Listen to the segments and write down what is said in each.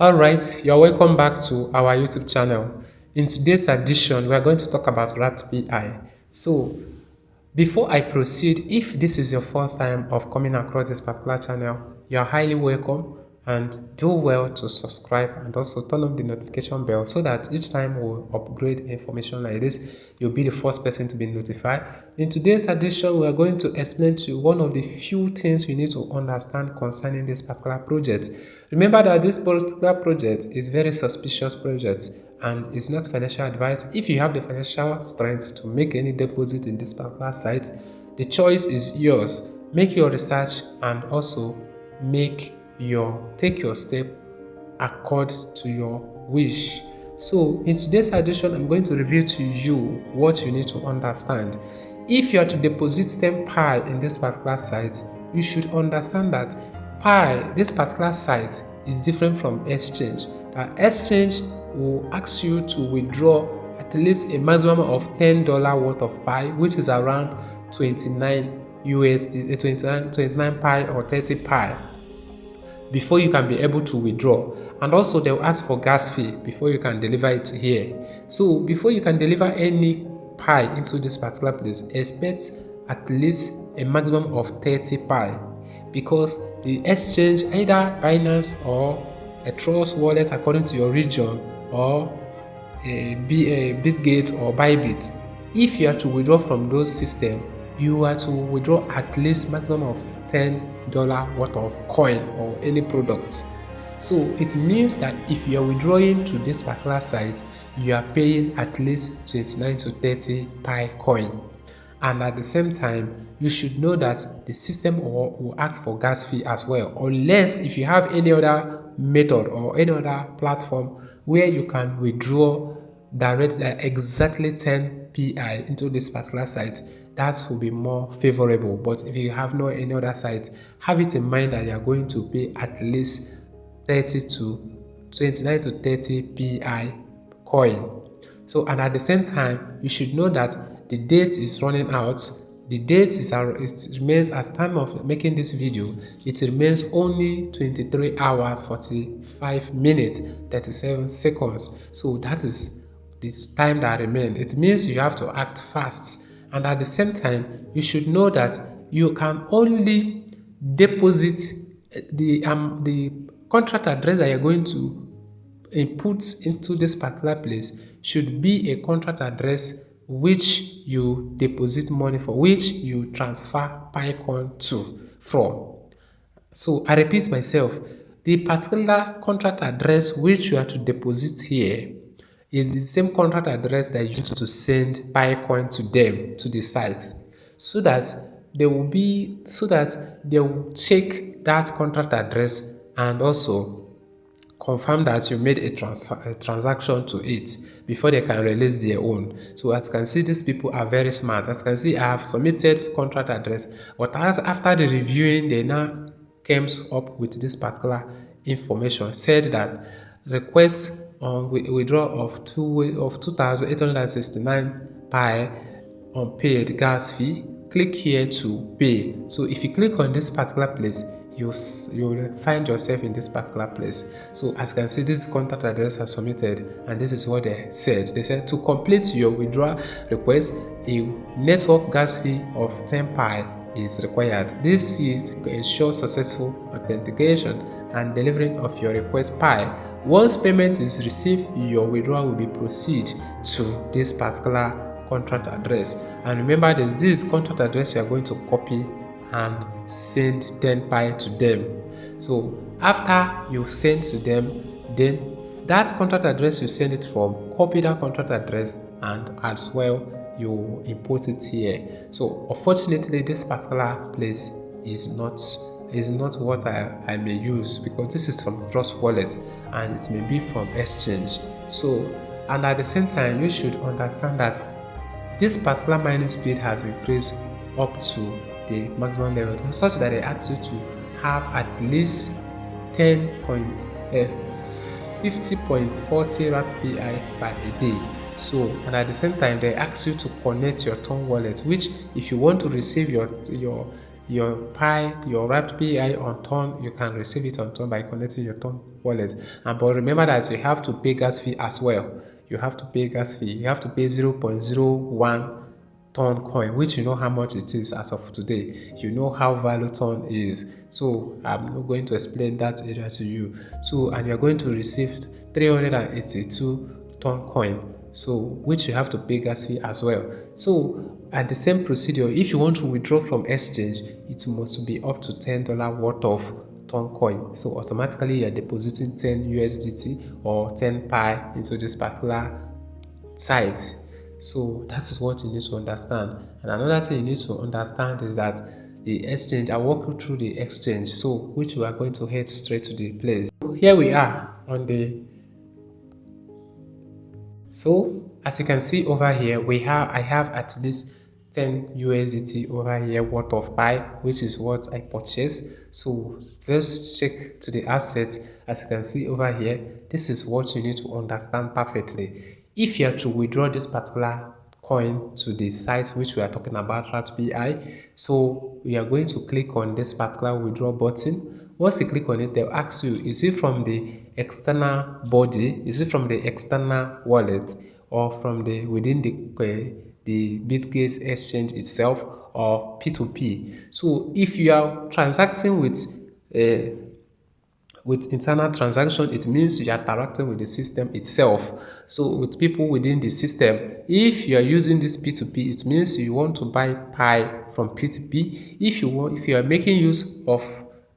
Alright, you're welcome back to our YouTube channel. In today's edition, we are going to talk about wrapped PI. So, before I proceed, if this is your first time of coming across this particular channel, you are highly welcome and do well to subscribe and also turn on the notification bell so that each time we upgrade information like this, you'll be the first person to be notified. In today's edition, we are going to explain to you one of the few things you need to understand concerning this particular project. Remember that this particular project is very suspicious project and it's not financial advice. If you have the financial strength to make any deposit in this particular site, the choice is yours. Make your research and also take your step according to your wish. So in today's edition, I'm going to reveal to you what you need to understand. If you are to deposit 10 pi in this particular site, you should understand that pi, this particular site, is different from exchange. That exchange will ask you to withdraw at least a maximum of $10 worth of pi, which is around 29 USD, 29 pi or 30 pi, before you can be able to withdraw. And also they will ask for gas fee before you can deliver it here. So before you can deliver any pi into this particular place, expect at least a maximum of 30 pi, because the exchange, either Binance or a Trust wallet according to your region, or a Bitgate or Bybit, if you are to withdraw from those systems, you are to withdraw at least maximum of $10 worth of coin or any product. So it means that if you are withdrawing to this particular site, you are paying at least 29 to 30 pi coin. And at the same time, you should know that the system will ask for gas fee as well, unless if you have any other method or any other platform where you can withdraw directly exactly 10 pi into this particular site, that will be more favorable. But if you have no any other site, have it in mind that you are going to pay at least 30 to 29 to 30 pi coin. So, and at the same time, you should know that the date is running out. The date it remains, as time of making this video, it remains only 23 hours 45 minutes 37 seconds. So that is this time that remains. It means you have to act fast. And at the same time, you should know that you can only deposit the contract address that you're going to input into this particular place should be a contract address which you deposit money for, which you transfer PiCoin from. So I repeat myself, the particular contract address which you are to deposit here is the same contract address that you used to send PiCoin to them, to the site, so that they will check that contract address and also confirm that you made a transaction to it before they can release their own. So as you can see, these people are very smart. As you can see, I have submitted contract address, but after the reviewing, they now came up with this particular information, said that request on withdrawal of 2,869 pi unpaid gas fee. Click here to pay. So if you click on this particular place, you'll find yourself in this particular place. So as you can see, this contract address are submitted, and this is what they said. They said to complete your withdrawal request, a network gas fee of 10 pi is required. This fee ensures successful authentication and delivering of your request pi. Once payment is received, your withdrawal will be proceed to this particular contract address. And remember, this contract address you are going to copy and send 10 pi to them. So after you send to them, then that contract address you send it from, copy that contract address and as well you import it here. So unfortunately, this particular place is not what I may use, because this is from Trust Wallet and it may be from exchange. So, and at the same time, you should understand that this particular mining speed has increased up to the maximum level, such that they ask you to have at least 50.40 wrapped pi per day. So, and at the same time, they ask you to connect your Tongue wallet, which if you want to receive your your Pi, your wrapped PI on Ton, you can receive it on Ton by connecting your Ton wallet. And but remember that you have to pay gas fee as well. You have to pay gas fee. You have to pay 0.01 ton coin, which you know how much it is as of today. You know how value ton is. So I'm not going to explain that area to you. So and you're going to receive 382 ton coin. So which you have to pay gas fee as well. So at the same procedure, if you want to withdraw from exchange, it must be up to $10 worth of ton coin. So automatically you're depositing 10 USDT or 10 Pi into this particular site. So that is what you need to understand. And another thing you need to understand is that the exchange, I'll walk you through the exchange, so which we are going to head straight to the place. Here we are on the, so as you can see over here, I have at least 10 USDT over here worth of Pi, which is what I purchased. So let's check to the assets. As you can see over here, this is what you need to understand perfectly. If you are to withdraw this particular coin to the site which we are talking about, RATPI, so we are going to click on this particular withdraw button. Once you click on it, they'll ask you, is it from the external body, is it from the external wallet, or from the within the Bitgate exchange itself, or P2P. So if you are transacting with internal transaction, it means you are interacting with the system itself. So with people within the system, if you are using this P2P, it means you want to buy Pi from P2P. If you are making use of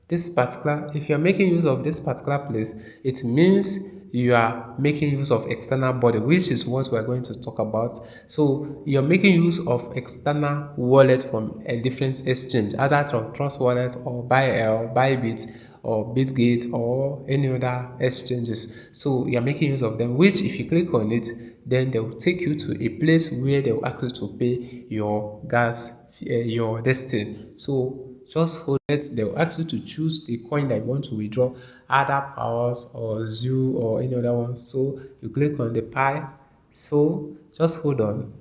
this particular, if you are making use of this particular place, it means you are making use of external body, which is what we are going to talk about. So you're making use of external wallet from a different exchange, either from Trust Wallet or Bybit or Bitgate or any other exchanges. So you're making use of them, which if you click on it, then they will take you to a place where they will ask you to pay your gas, your destiny. So just hold it. They will ask you to choose the coin that you want to withdraw, either Powers or Zoo or any other one. So you click on the Pi. So just hold on.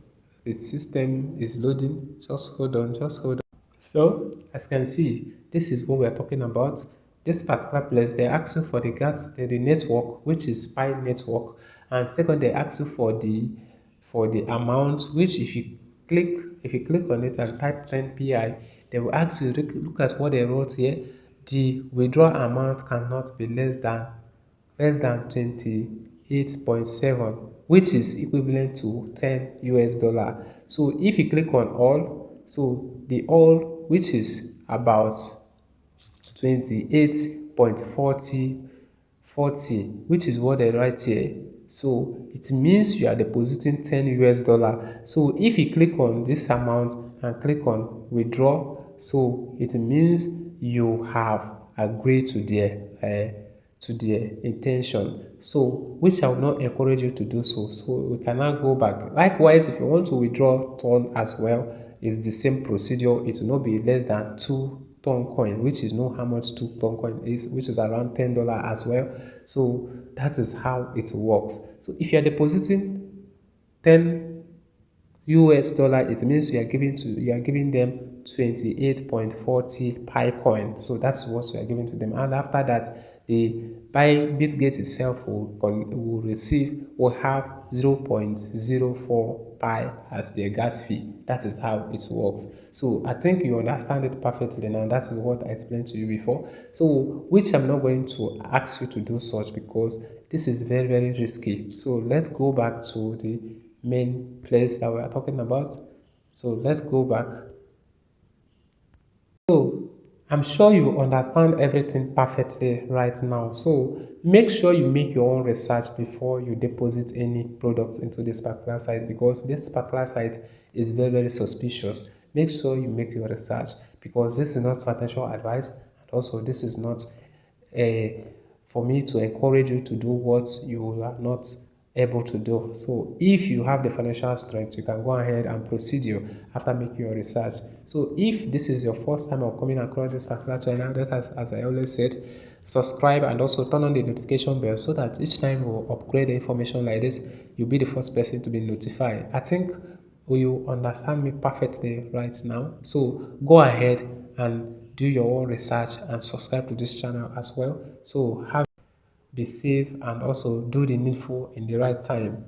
The system is loading. Just hold on. Just hold on. So as you can see, this is what we are talking about. This particular place, they ask you for the gas, the network, which is Pi network, and second, they ask you for the amount, which if you click on it and type 10 pi, they will ask you, look at what they wrote here. The withdrawal amount cannot be less than 28.7, which is equivalent to 10 US dollar. So if you click on all, so the all, which is about 28.40, which is what they write here. So it means you are depositing 10 US dollar. So if you click on this amount and click on withdraw, so it means you have agreed to their intention. So which I will not encourage you to do so. So we cannot go back. Likewise, if you want to withdraw ton as well, it's the same procedure. It will not be less than 2 ton coin, which is know how much 2 ton coin is, which is around $10 as well. So that is how it works. So if you are depositing 10 US dollar, it means you are giving them 28.40 Pi coin. So that's what you are giving to them. And after that, the Bitgate itself will have 0.04 Pi as their gas fee. That is how it works. So I think you understand it perfectly now. That is what I explained to you before. So which I'm not going to ask you to do such, because this is very, very risky. So let's go back to the main place that we are talking about. So let's go back. So I'm sure you understand everything perfectly right now. So make sure you make your own research before you deposit any products into this particular site, because this particular site is very, very suspicious. Make sure you make your research, because this is not financial advice, and also this is not for me to encourage you to do what you are not able to do. So if you have the financial strength, you can go ahead and proceed after making your research. So if this is your first time of coming across this particular channel, just as I always said, subscribe and also turn on the notification bell, so that each time we upgrade the information like this, you'll be the first person to be notified. I think you understand me perfectly right now. So go ahead and do your own research and subscribe to this channel as well. So be safe and also do the needful in the right time.